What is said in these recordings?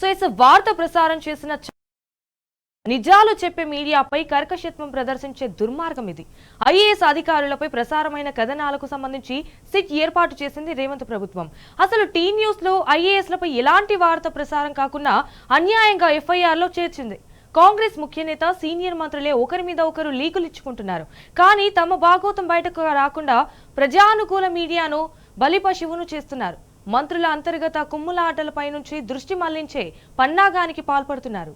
So వార్త ప్రసారం చేసిన నిజాలు చెప్పే మీడియాపై కర్కశత్వం ప్రదర్శించే దుర్మార్గం ఇది. ఐఏఎస్ అధికారులపై ప్రసారమైన కథనాలకు సంబంధించి సిట్ ఏర్పాటు చేసింది రేవంత్ ప్రభుత్వం. అసలు టీ న్యూస్ లో ఐఏఎస్లపై ఎలాంటి వార్త ప్రసారం కాకుండా అన్యాయంగా ఎఫ్ఐఆర్లో చేర్చింది. కాంగ్రెస్ ముఖ్య నేత సీనియర్ మంత్రులే ఒకరి మీద ఒకరు లీకులు ఇచ్చుకుంటున్నారు. కానీ తమ భాగోతం బయటకు రాకుండా ప్రజానుకూల మీడియాను బలిపశువును చేస్తున్నారు. మంత్రుల అంతర్గత కుమ్ములాటలపై నుంచి దృష్టి మళ్లించే పన్నాగానికి పాల్పడుతున్నారు.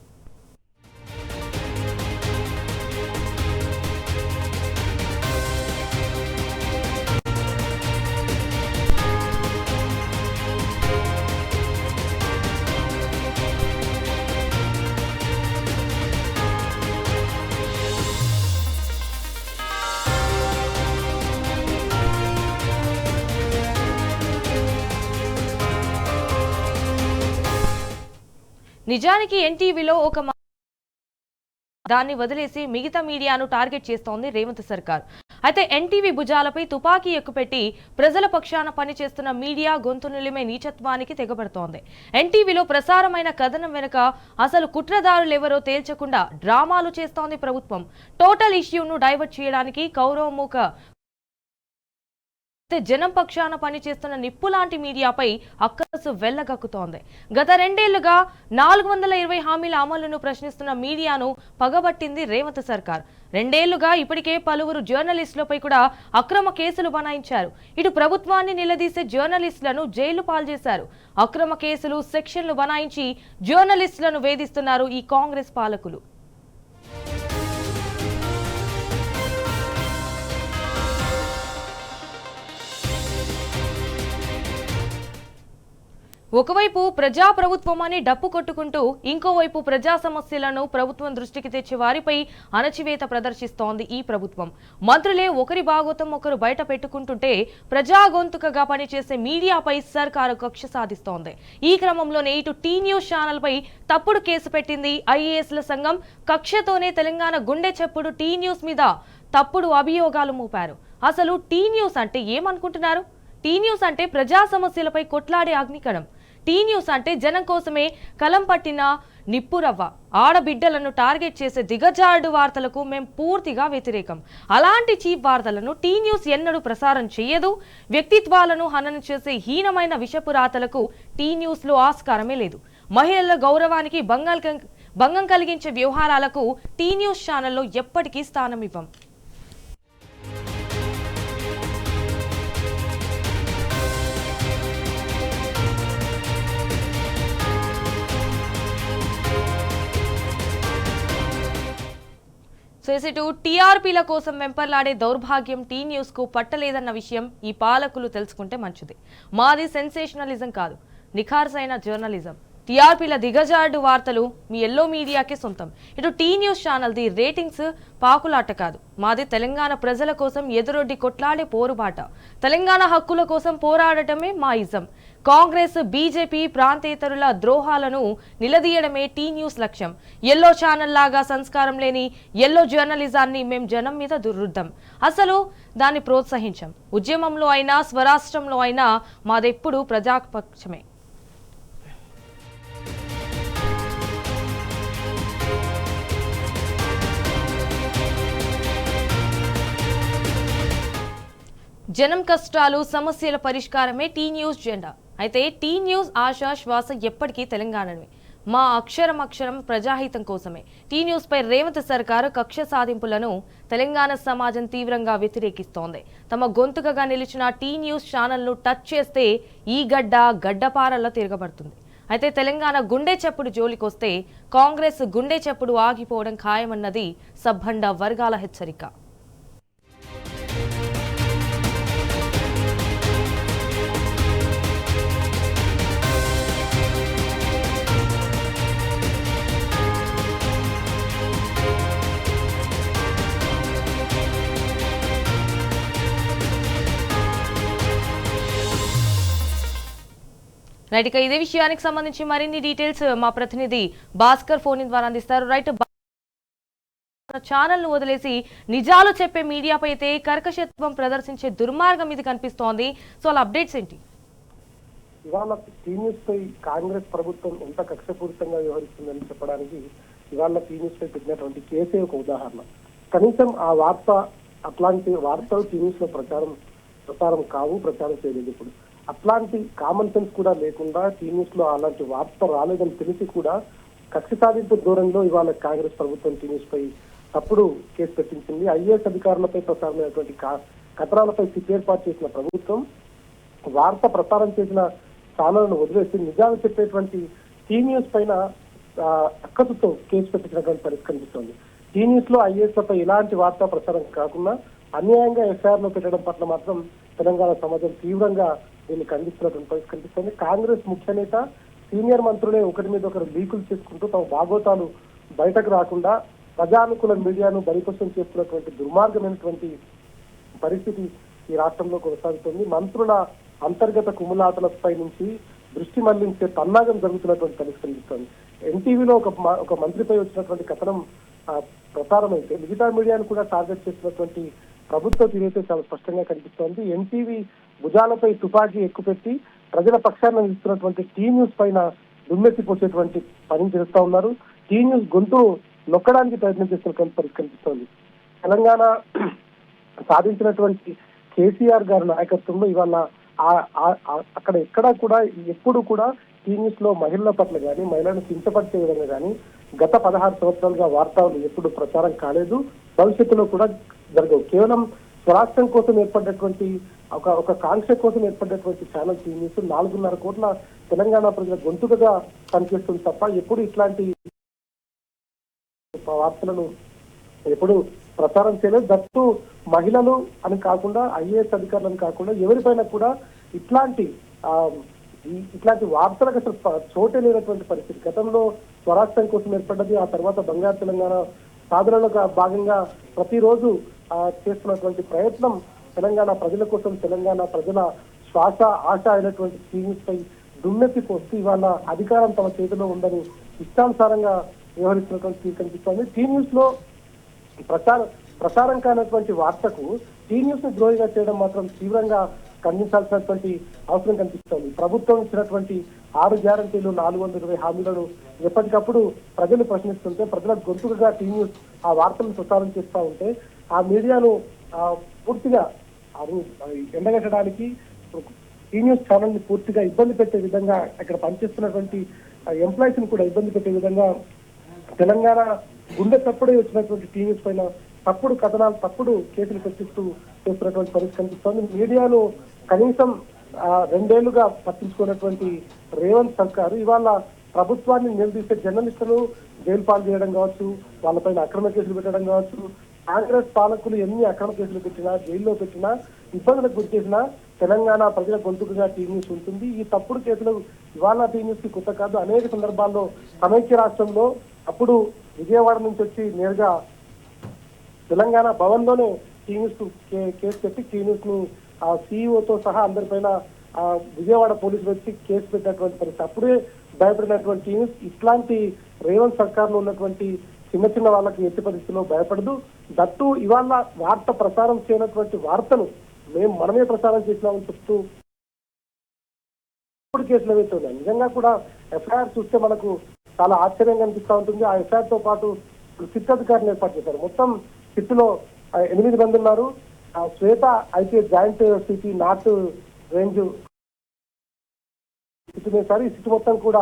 నిజానికి ఎన్టీవీలో ఒక దాన్ని వదిలేసి మిగతా మీడియాను టార్గెట్ చేస్తోంది రేవంత్ సర్కార్. అయితే ఎన్టీవీ భుజాలపై తుపాకీ ఎక్కుపెట్టి ప్రజల పక్షాన పనిచేస్తున్న మీడియా గొంతు నిలిమే నీచత్వానికి తెగబడుతోంది. ఎన్టీవీలో ప్రసారమైన కథనం వెనుక అసలు కుట్రదారులెవరో తేల్చకుండా డ్రామాలు చేస్తోంది ప్రభుత్వం. టోటల్ ఇష్యూను డైవర్ట్ చేయడానికి కౌరవముఖ జనం పక్షాన పనిచేస్తున్న నిప్పు లాంటి మీడియాపై అక్కసు వెళ్లగక్కుతోంది. గత 2 ఏళ్లుగా 420 హామీల అమలును ప్రశ్నిస్తున్న మీడియాను పగబట్టింది రేవంత్ సర్కార్. 2 ఏళ్లుగా ఇప్పటికే పలువురు జర్నలిస్టులపై కూడా అక్రమ కేసులు బనాయించారు. ఇటు ప్రభుత్వాన్ని నిలదీసే జర్నలిస్టులను జైలు పాల్చేశారు. అక్రమ కేసులు, సెక్షన్లు బనాయించి జర్నలిస్టులను వేధిస్తున్నారు ఈ కాంగ్రెస్ పాలకులు. ఒకవైపు ప్రజా ప్రభుత్వం అని డప్పు కొట్టుకుంటూ ఇంకోవైపు ప్రజా సమస్యలను ప్రభుత్వం దృష్టికి తెచ్చే వారిపై అణచివేత ప్రదర్శిస్తోంది ఈ ప్రభుత్వం. మంత్రులే ఒకరి భాగోతం ఒకరు బయట పెట్టుకుంటుంటే ప్రజా గొంతుకగా పనిచేసే మీడియాపై సర్కారు కక్ష సాధిస్తోంది. ఈ క్రమంలోనే ఇటు టీ న్యూస్ ఛానల్ పై తప్పుడు కేసు పెట్టింది ఐఏఎస్ల సంఘం. కక్షతోనే తెలంగాణ గుండె చప్పుడు టీ న్యూస్ మీద తప్పుడు అభియోగాలు మోపారు. అసలు టీ న్యూస్ అంటే ఏమనుకుంటున్నారు? టీ న్యూస్ అంటే ప్రజా సమస్యలపై కొట్లాడే అగ్నికణం. టీ న్యూస్ అంటే జనం కోసమే కలం పట్టిన నిప్పురవ్వ. ఆడబిడ్డలను టార్గెట్ చేసే దిగజారుడు వార్తలకు మేం పూర్తిగా వ్యతిరేకం. అలాంటి చీప్ వార్తలను టీ న్యూస్ ఎన్నడూ ప్రసారం చేయదు. వ్యక్తిత్వాలను హననం చేసే హీనమైన విషపు రాతలకు టీ న్యూస్ లో ఆస్కారమే లేదు. మహిళల గౌరవానికి భంగం కలిగించే వ్యవహారాలకు టీ న్యూస్ ఛానల్లో ఎప్పటికీ స్థానం ఇవ్వం. ఇటు టీఆర్పీల కోసం వెంపర్లాడే దౌర్భాగ్యం టీ న్యూస్ కు పట్టలేదన్న విషయం ఈ పాలకులు తెలుసుకుంటే మంచిది. మాది సెన్సేషనలిజం కాదు, నిఖార్సైన జర్నలిజం. టీఆర్పీల దిగజార్డు వార్తలు మీ ఎల్లో మీడియాకే సొంతం. ఇటు టీ న్యూస్ ఛానల్ది రేటింగ్స్ పాకులాట కాదు. మాది తెలంగాణ ప్రజల కోసం ఎదురొడ్డి కొట్లాడే పోరుబాట. తెలంగాణ హక్కుల కోసం పోరాడటమే మా ఇజం. కాంగ్రెస్, బీజేపీ, ప్రాంతేతరుల ద్రోహాలను నిలదీయడమే టీ న్యూస్ లక్ష్యం. ఎల్లో ఛానల్ లాగా సంస్కారం లేని ఎల్లో జర్నలిజాన్ని మేం జనం మీద రుద్దాం. అసలు దాన్ని ప్రోత్సహించాం. ఉద్యమంలో అయినా స్వరాష్ట్రంలో అయినా మాదెప్పుడు ప్రజాపక్షమే. జనం కష్టాలు, సమస్యల పరిష్కారమే టీ న్యూస్ జెండా. అయితే టీ న్యూస్ ఆశ, శ్వాస ఎప్పటికీ తెలంగాణనే. మా అక్షరం ప్రజాహితం కోసమే. టీ న్యూస్ పై రేవంత్ సర్కారు కక్ష సాధింపులను తెలంగాణ సమాజం తీవ్రంగా వ్యతిరేకిస్తోంది. తమ గొంతుకగా నిలిచిన టీ న్యూస్ ఛానల్ను టచ్ చేస్తే ఈ గడ్డపారల్లో తిరగబడుతుంది. అయితే తెలంగాణ గుండె చప్పుడు జోలికొస్తే కాంగ్రెస్ గుండె చప్పుడు ఆగిపోవడం ఖాయమన్నది సబ్బండ వర్గాల హెచ్చరిక. రైట్, ఇక ఇదే విషయానికి సంబంధించి మరిన్ని డీటెయిల్స్ మా ప్రతినిధి భాస్కర్ ఫోన్ ద్వారా అందిస్తారు. రైట్, ఛానల్ ను వదిలేసి నిజాలు చెప్పే మీడియాపై అయితే కర్కశత్వం ప్రదర్శించే దుర్మార్గం ఇది కనిపిస్తోంది. సో అలా అప్డేట్స్ ఏంటి? ఇవాళ టీ న్యూస్ పై కాంగ్రెస్ ప్రభుత్వం ఎంత కక్షపూరితంగా వ్యవహరిస్తుందని చెప్పడానికి ఇవాళ టీ న్యూస్ పై పెట్టినటువంటి కేసే ఒక ఉదాహరణ. కనీసం ఆ వార్త అట్లాంటి వార్తలు టీ న్యూస్ లో ప్రచారం కావు, ప్రచారం చేయలేదు. ఇప్పుడు అట్లాంటి కామన్ సెన్స్ కూడా లేకుండా టీ న్యూస్ లో అలాంటి వార్త రాలేదని తెలిసి కూడా కక్ష సాధింపు ధోరణిలో ఇవాళ కాంగ్రెస్ ప్రభుత్వం టీ న్యూస్ పై తప్పుడు కేసు పెట్టించింది. ఐఏఎస్ అధికారులపై ప్రసారమైనటువంటి కథనాలపై సిట్ ఏర్పాటు చేసిన ప్రభుత్వం వార్త ప్రసారం చేసిన ఛానళ్లను వదిలేసి నిజాలు చెప్పేటువంటి టీ న్యూస్ పైన అక్కసుతో కేసు పెట్టించినటువంటి పరిస్థితి కనిపిస్తోంది. టీ న్యూస్ లో ఐఏఎస్ లపై ఎలాంటి వార్తా ప్రసారం కాకుండా అన్యాయంగా ఎఫ్ఐఆర్ లో పెట్టడం పట్ల మాత్రం తెలంగాణ సమాజం తీవ్రంగా దీన్ని ఖండిస్తున్నటువంటి పరిస్థితి కనిపిస్తోంది. కాంగ్రెస్ ముఖ్య నేత సీనియర్ మంత్రులే ఒకరి మీద ఒకరు లీకులు చేసుకుంటూ తమ భాగోతాలు బయటకు రాకుండా ప్రజానుకూల మీడియాను బలిపశం చేస్తున్నటువంటి దుర్మార్గమైనటువంటి పరిస్థితి ఈ రాష్ట్రంలో కొనసాగుతుంది. మంత్రుల అంతర్గత కుమ్ములాటలపై నుంచి దృష్టి మళ్లించే పన్నాగం జరుగుతున్నటువంటి పరిస్థితి కనిపిస్తోంది. ఎన్టీవీలో ఒక మంత్రిపై వచ్చినటువంటి కథనం ప్రసారం అయితే మిగతా మీడియాను కూడా టార్గెట్ చేసినటువంటి ప్రభుత్వ తీరైతే చాలా స్పష్టంగా కనిపిస్తోంది. ఎన్టీవీ భుజాలపై తుపాకీ ఎక్కుపెట్టి ప్రజల పక్షాన్ని నిలుస్తున్నటువంటి టీ న్యూస్ పైన దుమ్మెత్తిపోసేటువంటి పని చేస్తా ఉన్నారు. టీ న్యూస్ గొంతు నొక్కడానికి ప్రయత్నం చేస్తున్నటువంటి పరిస్థితి కనిపిస్తోంది. తెలంగాణ సాధించినటువంటి కేసీఆర్ గారి నాయకత్వంలో ఇవాళ అక్కడ ఎక్కడా కూడా ఎప్పుడు కూడా టీ న్యూస్ లో మహిళల పట్ల కానీ మహిళలను కించపరిచే విధంగా కానీ గత 16 సంవత్సరాలుగా వార్తలు ఎప్పుడు ప్రచారం కాలేదు, భవిష్యత్తులో కూడా జరగవు. కేవలం స్వరాష్ట్రం కోసం ఏర్పడినటువంటి ఒక కాంక్ష కోసం ఏర్పడినటువంటి ఛానల్ టీ న్యూస్ 4.5 కోట్ల తెలంగాణ ప్రజల గొంతుకగా పనిచేస్తుంది తప్ప ఎప్పుడు ఇట్లాంటి వార్తలను ఎప్పుడు ప్రచారం చేయలేదు. దట్టు మహిళలు అని కాకుండా ఐఏఎస్ అధికారులను కాకుండా ఎవరిపైన కూడా ఇట్లాంటి వార్తలకు అసలు చోటే లేనటువంటి పరిస్థితి. గతంలో స్వరాష్ట్రం కోసం ఏర్పడ్డది, ఆ తర్వాత బంగారు తెలంగాణ సాధనలో భాగంగా ప్రతిరోజు చేస్తున్నటువంటి ప్రయత్నం తెలంగాణ ప్రజల కోసం, తెలంగాణ ప్రజల శ్వాస ఆశ అయినటువంటి టీ న్యూస్ పై దుమ్మెత్తి పోస్తూ ఇవాళ అధికారం తమ చేతిలో ఉందని ఇష్టానుసారంగా వ్యవహరిస్తున్నటువంటి కనిపిస్తోంది. టీ న్యూస్ లో ప్రసారం కానటువంటి వార్తకు టీ న్యూస్ ను ద్రోహిగా చేయడం మాత్రం తీవ్రంగా ఖండించాల్సినటువంటి అవసరం కనిపిస్తోంది. ప్రభుత్వం ఇచ్చినటువంటి 6 గ్యారంటీలు 420 హామీలను ఎప్పటికప్పుడు ప్రజలు ప్రశ్నిస్తుంటే ప్రజల గొంతుగా టీ న్యూస్ ఆ వార్తలను ప్రసారం చేస్తూ ఉంటే ఆ మీడియాను పూర్తిగా ఎండగట్టడానికి టీ న్యూస్ ఛానల్ ని పూర్తిగా ఇబ్బంది పెట్టే విధంగా అక్కడ పనిచేస్తున్నటువంటి ఎంప్లాయీస్ ని కూడా ఇబ్బంది పెట్టే విధంగా తెలంగాణ గుండె తప్పుడే వచ్చినటువంటి టీ న్యూస్ పైన తప్పుడు కథనాలు, తప్పుడు కేసులు పెట్టిస్తూ చేస్తున్నటువంటి పరిస్థితి కనిపిస్తోంది. మీడియాను కనీసం 2 ఏళ్లుగా పట్టించుకున్నటువంటి రేవంత్ సర్కారు ఇవాళ ప్రభుత్వాన్ని నిలదీసే జర్నలిస్టులు జైలు పాలు చేయడం కావచ్చు, వాళ్ళపైన అక్రమ కేసులు పెట్టడం కావచ్చు, కాంగ్రెస్ పాలకులు ఎన్ని అక్రమ కేసులు పెట్టినా, జైల్లో పెట్టినా, ఇబ్బందులకు గురి చేసినా తెలంగాణ ప్రజల గొంతుకుగా టీ న్యూస్ ఉంటుంది. ఈ తప్పుడు కేసులు ఇవాళ టీ న్యూస్ కి కొత్త కాదు. అనేక సందర్భాల్లో సమైక్య రాష్ట్రంలో అప్పుడు విజయవాడ నుంచి వచ్చి నేరుగా తెలంగాణ భవన్ లోనే టీ న్యూస్ కేసు పెట్టి టీ న్యూస్ ని సిఇఓతో సహా అందరిపైన విజయవాడ పోలీసులు వచ్చి కేసు పెట్టినటువంటి పరిస్థితి. అప్పుడే భయపడినటువంటి టీ న్యూస్ ఇట్లాంటి రేవంత్ సర్కార్ లో ఉన్నటువంటి చిన్న వాళ్ళకి ఎట్టి పరిస్థితుల్లో భయపడదు. దట్టు ఇవాళ వార్త ప్రసారం చేయనటువంటి వార్తను మనమే ప్రసారం చేసినామని చెప్తూ ఇప్పుడు కేసులు ఏవైతే ఉన్నాయి నిజంగా కూడా ఎఫ్ఐఆర్ చూస్తే మనకు చాలా ఆశ్చర్యంగా అనిపిస్తూ ఉంటుంది. ఆ ఎఫ్ఐఆర్ తో పాటు సిట్ అధికారులు ఏర్పాటు చేశారు. మొత్తం సిట్ లో 8 మంది ఉన్నారు. Shweta IPS joint city north range SIT వేశారు. ఈ సిట్ మొత్తం కూడా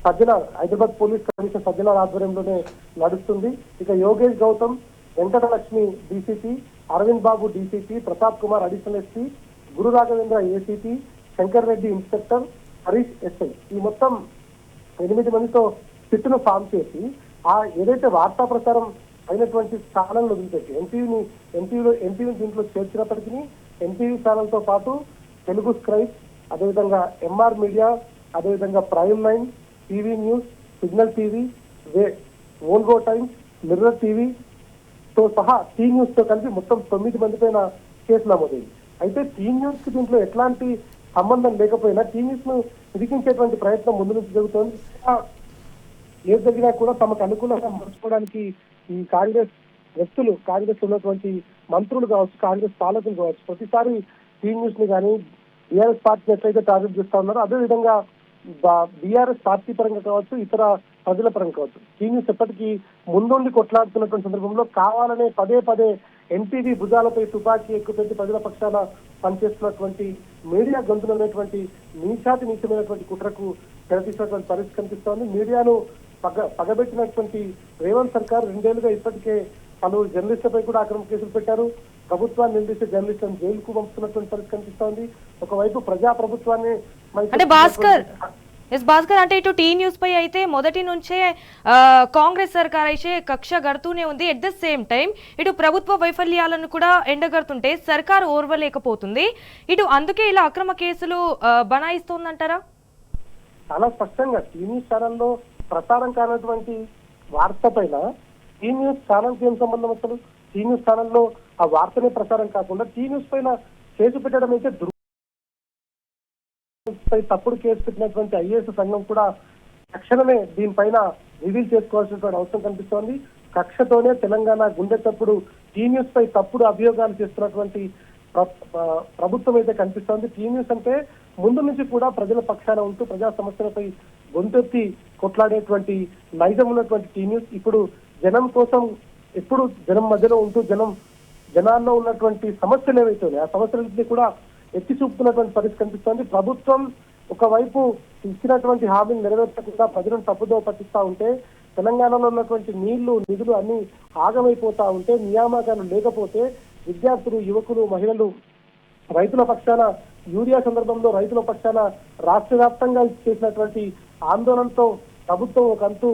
హైదరాబాద్ పోలీస్ కమిషనర్ సజ్జనార్ ఆధ్వర్యంలోనే నడుస్తుంది. ఇక Yogesh Gautam, Venkatalakshmi DCP, Aravind Babu DCP, Pratap Kumar additional SP, Guru Raghavendra ACP, Shankar Reddy inspector, Harish SI, ఈ మొత్తం 8 మందితో సిట్ను ఫామ్ చేసి ఏదైతే వార్తా ప్రసారం అయినటువంటి ఛానల్ వదిలిపెట్టి ఎన్టీవీ దీంట్లో చేర్చినప్పటికీ ఎన్టీవీ ఛానల్ తో పాటు తెలుగు స్క్రైబ్, అదేవిధంగా ఎంఆర్ మీడియా, అదేవిధంగా prime 9, TV news, signal TV, Volga Times, mirror TV తో సహా టీ న్యూస్ తో కలిపి మొత్తం 9 మంది పైన కేసు నమోదైంది. అయితే టీ న్యూస్ కి దీంట్లో ఎట్లాంటి సంబంధం లేకపోయినా టీ న్యూస్ ను ఇరికించేటువంటి ప్రయత్నం ముందు నుంచి జరుగుతోంది. ఏది జరిగినా కూడా తమకు అనుకూలంగా మలుచుకోవడానికి ఈ కాంగ్రెస్ వ్యక్తులు, కాంగ్రెస్ ఉన్నటువంటి మంత్రులు కావచ్చు, కాంగ్రెస్ పాలకులు కావచ్చు, ప్రతిసారి టీ న్యూస్ ని కానీ బీఆర్ఎస్ పార్టీ ఎట్లయితే టార్గెట్ చేస్తా ఉన్నారో అదేవిధంగా బీఆర్ఎస్ పార్టీ పరంగా కావచ్చు, ఇతర ప్రజల పరంగా కావచ్చు, టీ న్యూస్ ఎప్పటికీ ముందుండి కొట్లాడుతున్నటువంటి సందర్భంలో కావాలనే పదే పదే ఎన్టీవీ భుజాలపై తుపాకీ ఎక్కుపెట్టి ప్రజల పక్షాన పనిచేస్తున్నటువంటి మీడియా గొంతునటువంటి నీచమైనటువంటి కుట్రకు తెరతీసినటువంటి పరిస్థితి కనిపిస్తోంది. మీడియాను పగబెట్టినటువంటి రేవంత్ సర్కార్ 2 ఏళ్లుగా ఇప్పటికే పలువురు జర్నలిస్టులపై కూడా అక్రమ కేసులు పెట్టారు. ప్రభుత్వాన్ని నిందిస్తే జర్నలిస్టులను జైలుకు పంపుతున్నటువంటి పరిస్థితి కనిపిస్తోంది. ఒకవైపు ప్రజా ప్రభుత్వాన్ని అంటే భాస్కర్ అంటే ఇటు టీ న్యూస్ పై అయితే మొదటి నుంచే కాంగ్రెస్ సర్కార్ అయితే కక్ష గడుతూనే ఉంది. ఎట్ ద సేమ్ టైం ఇటు ప్రభుత్వ వైఫల్యాలను కూడా ఎండగడుతుంటే సర్కారు ఓర్వలేకపోతుంది. ఇటు అందుకే ఇలా అక్రమ కేసులు బనాయిస్తోందంటారా? చాలా స్పష్టంగా టీ న్యూస్ ఛానల్లో ప్రసారం కానటువంటి వార్త పైన టీ న్యూస్ ఛానల్ కి ఏం సంబంధం? అసలు టీ న్యూస్ ఛానల్లో ఆ వార్తనే ప్రసారం కాకుండా టీ న్యూస్ పైన కేసు పెట్టడం అయితే తప్పుడు కేసు పెట్టినటువంటి ఐఏఎస్ సంఘం కూడా తక్షణమే దీనిపైన రివీల్ చేసుకోవాల్సినటువంటి అవసరం కనిపిస్తోంది. కక్షతోనే తెలంగాణ గుండె తప్పుడు టీ న్యూస్ పై తప్పుడు అభియోగాలు చేస్తున్నటువంటి ప్రభుత్వం అయితే కనిపిస్తోంది. టీ న్యూస్ అంటే ముందు నుంచి కూడా ప్రజల పక్షాన ఉంటూ ప్రజా సమస్యలపై గొంతెత్తి కొట్లాడేటువంటి నైజం ఉన్నటువంటి టీ న్యూస్ ఇప్పుడు జనం కోసం ఎప్పుడు జనం మధ్యలో ఉంటూ జనాల్లో ఉన్నటువంటి సమస్యలు ఏవైతే ఉన్నాయి ఆ సమస్యలన్నింటినీ కూడా ఎత్తి చూపుతున్నటువంటి పరిస్థితి కనిపిస్తోంది. ప్రభుత్వం ఒకవైపు ఇచ్చినటువంటి హామీలు నెరవేర్చకుండా ప్రజలను తప్పుదో పట్టిస్తా ఉంటే, తెలంగాణలో ఉన్నటువంటి నీళ్లు నిధులు అన్ని ఆగమైపోతా ఉంటే, నియామకాలు లేకపోతే విద్యార్థులు, యువకులు, మహిళలు రైతుల పక్షాన యూరియా సందర్భంలో రైతుల పక్షాన రాష్ట్ర వ్యాప్తంగా చేసినటువంటి ఆందోళనతో ప్రభుత్వం ఒక అంతు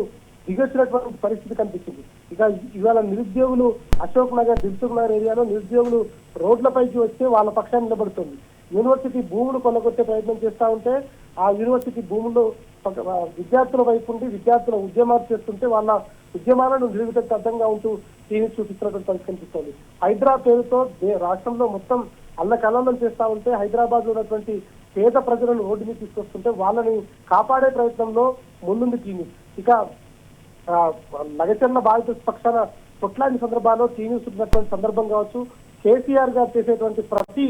దిగొచ్చినటువంటి పరిస్థితి కనిపిస్తుంది. ఇక ఇవాళ నిరుద్యోగులు అశోక్ నగర్, దిల్సుఖ్ నగర్ ఏరియాలో నిరుద్యోగులు రోడ్లపైకి వస్తే వాళ్ళ పక్షాన్ని నిలబడుతుంది. యూనివర్సిటీ భూములు కొనగొట్టే ప్రయత్నం చేస్తా ఉంటే ఆ యూనివర్సిటీ భూములు విద్యార్థుల వైపు ఉండి విద్యార్థుల ఉద్యమాలు చేస్తుంటే వాళ్ళ ఉద్యమాలను నిరువితర్థంగా ఉంటూ టీవీ చూపిస్తున్నటువంటి పరిస్థితి కనిపిస్తుంది. హైదరాబాద్ పేరుతో రాష్ట్రంలో మొత్తం అల్లకల్లోలం చేస్తా ఉంటే హైదరాబాద్ లో ఉన్నటువంటి పేద ప్రజలను రోడ్డు మీద తీసుకొస్తుంటే వాళ్ళని కాపాడే ప్రయత్నంలో ముందుంది టీవీ. ఇక లగచర్ల బాధిత పక్షాన కొట్లాంటి సందర్భాల్లో టీవీ ఉన్నటువంటి సందర్భం కావచ్చు, కేసీఆర్ గారు చేసేటువంటి ప్రతి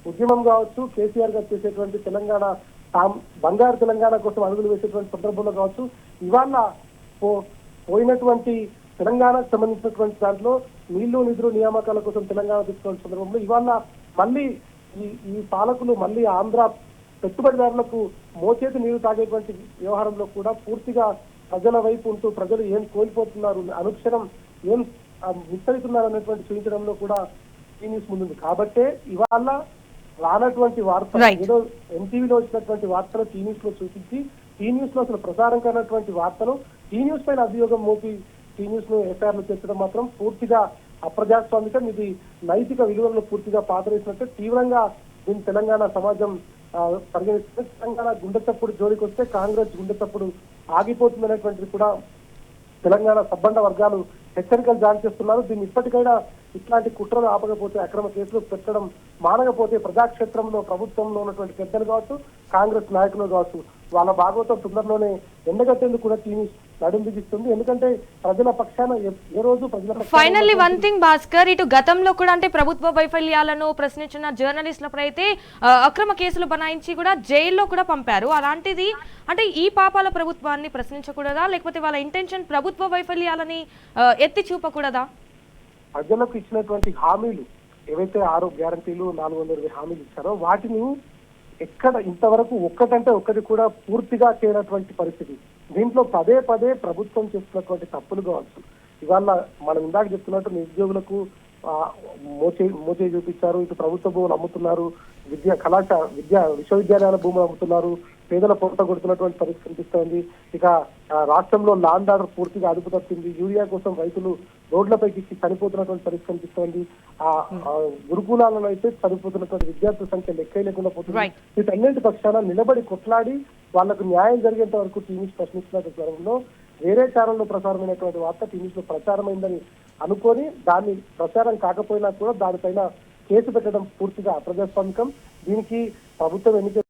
ఉద్యమం కావచ్చు, కేసీఆర్ గారు చేసేటువంటి తెలంగాణ బంగారు తెలంగాణ కోసం అడుగులు వేసేటువంటి సందర్భంలో కావచ్చు, ఇవాళ పోయినటువంటి తెలంగాణకు సంబంధించినటువంటి దాంట్లో నీళ్లు నిధులు నియామకాల కోసం తెలంగాణ తీసుకున్న సందర్భంలో ఇవాళ మళ్ళీ ఈ పాలకులు మళ్ళీ ఆంధ్ర పెట్టుబడిదారులకు మోచేతి నీరు తాగేటువంటి వ్యవహారంలో కూడా పూర్తిగా ప్రజల వైపు ఉంటూ ప్రజలు ఏం కోల్పోతున్నారు, అనుక్షణం ఏం విస్తరిస్తున్నారు అనేటువంటి చూపించడంలో కూడా ఈ న్యూస్ ముందుంది. కాబట్టే ఇవాళ రానటువంటి వార్త ఏదో ఎన్టీవీలో వచ్చినటువంటి వార్తలు టీ న్యూస్ లో చూపించి టీ న్యూస్ లో అసలు ప్రసారం కానటువంటి వార్తలు టీ న్యూస్ పైన అభియోగం మోపి టీ న్యూస్ ను ఎఫ్ఐఆర్లు చేర్చడం మాత్రం పూర్తిగా అప్రజాస్వామికం. ఇది నైతిక విలువలను పూర్తిగా పాతరేసినట్టు తీవ్రంగా దీన్ని తెలంగాణ సమాజం పరిగణిస్తుంది. తెలంగాణ గుండె తప్పుడు జోలికి వస్తే కాంగ్రెస్ గుండె తప్పుడు ఆగిపోతుందనేటువంటిది కూడా తెలంగాణ సబ్బండ వర్గాలు హెచ్చరికలు జారీ చేస్తున్నారు. దీన్ని ఇప్పటికైనా ఇట్లాంటి కుట్రలు ఆపకపోతే, అక్రమ కేసులు పెట్టడం మానకపోతే ప్రజాక్షేత్రంలో ప్రభుత్వంలో ఉన్నటువంటి పెద్దలు కావచ్చు, కాంగ్రెస్ నాయకులు కావచ్చు, వాళ్ళ భాగవతం తొందరలోనే ఎండగట్టేందుకు కూడా టీవీ నడుం బిగిస్తుంది. ఎందుకంటే ప్రజల పక్షాన ఏ రోజు ప్రజల ఫైనల్లీ వన్ థింగ్ భాస్కర్, ఇటు గతంలో కూడా అంటే ప్రభుత్వ వైఫల్యాలను ప్రశ్నించిన జర్నలిస్టులపై అయితే అక్రమ కేసులు బనాయించి కూడా జైల్లో కూడా పంపారు. అలాంటిది అంటే ఈ పాపాల ప్రభుత్వాన్ని ప్రశ్నించకూడదా, లేకపోతే వాళ్ళ ఇంటెన్షన్ ప్రభుత్వ వైఫల్యాలని ఎత్తి చూపకూడదా? ప్రజలకు ఇచ్చినటువంటి హామీలు ఏవైతే 6 గ్యారంటీలు 420 హామీలు ఇచ్చారో వాటిని ఎక్కడ ఇంతవరకు ఒక్కటంటే ఒక్కటి కూడా పూర్తిగా చేయనటువంటి పరిస్థితి. దీంట్లో పదే పదే ప్రభుత్వం చేస్తున్నటువంటి తప్పులు కావచ్చు. ఇవాళ మనం ఇందాక చెప్తున్నట్టు నిరుద్యోగులకు మోచే చూపించారు, ఇటు ప్రభుత్వ భూములు అమ్ముతున్నారు, విశ్వవిద్యాలయాల భూములు అమ్ముతున్నారు, పేదల పొట్ట కొడుతున్నటువంటి పరిస్థితి కనిపిస్తోంది. ఇక రాష్ట్రంలో లాండ్ ఆర్డర్ పూర్తిగా అదుపు తప్పింది. యూరియా కోసం రైతులు రోడ్లపైకి చనిపోతున్నటువంటి పరిస్థితి కనిపిస్తోంది. ఆ గురుకులాలలో అయితే చనిపోతున్నటువంటి విద్యార్థుల సంఖ్య లెక్క లేకుండా పోతుంది. వీటన్నింటి పక్షాన నిలబడి కొట్లాడి వాళ్లకు న్యాయం జరిగేంత వరకు టీవీ ప్రశ్నిస్తున్న క్రమంలో వేరే ఛానల్లో ప్రసారమైనటువంటి వార్త టీవీలో ప్రచారమైందని అనుకొని దాన్ని ప్రచారం కాకపోయినా కూడా దానిపైన కేసు పెట్టడం పూర్తిగా అప్రజాస్వామికం. దీనికి ప్రభుత్వం ఎన్నిక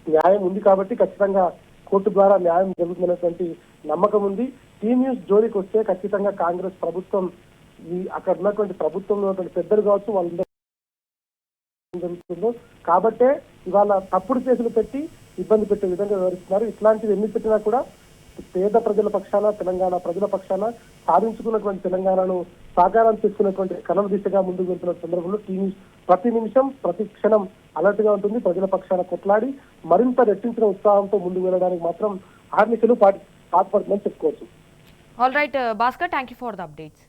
న్యాయం ఉంది కాబట్టి ఖచ్చితంగా కోర్టు ద్వారా న్యాయం జరుగుతున్నటువంటి నమ్మకం ఉంది. టీ న్యూస్ జోలికి వస్తే ఖచ్చితంగా కాంగ్రెస్ ప్రభుత్వం అక్కడ ఉన్నటువంటి ప్రభుత్వంలో ఉన్నటువంటి పెద్దలు కావచ్చు వాళ్ళందరూ ఉందో కాబట్టే ఇవాళ తప్పుడు కేసులు పెట్టి ఇబ్బంది పెట్టే విధంగా వివరిస్తున్నారు. ఇట్లాంటివి ఎన్ని పెట్టినా కూడా పేద ప్రజల పక్షాన, తెలంగాణ ప్రజల పక్షాన సాధించుకున్నటువంటి తెలంగాణను సాకారం చేసుకున్నటువంటి కలం దిశగా ముందుకు వెళ్తున్న సందర్భంలో ప్రతి నిమిషం ప్రతి క్షణం అలర్ట్ గా ఉంటుంది. ప్రజల పక్షాన కొట్లాడి మరింత రెట్టించిన ఉత్సాహంతో ముందుకు వెళ్ళడానికి మాత్రం ఆర్నికలు పాటుపడుతుందని చెప్పుకోవచ్చు. All right Bhaskar, thank you for the updates.